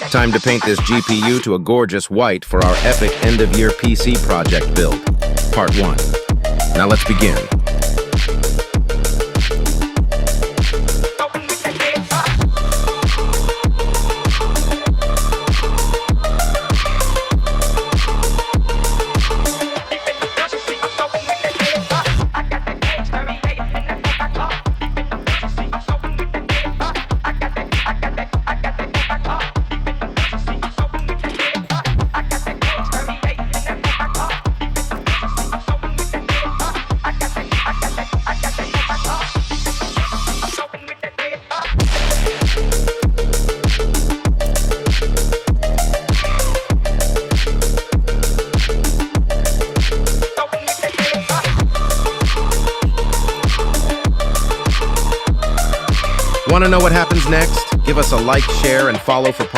Time to paint this GPU to a gorgeous white for our epic end-of-year PC project build. Part 1. Now let's begin. Want to know what happens next? Give us a like, share, and follow for part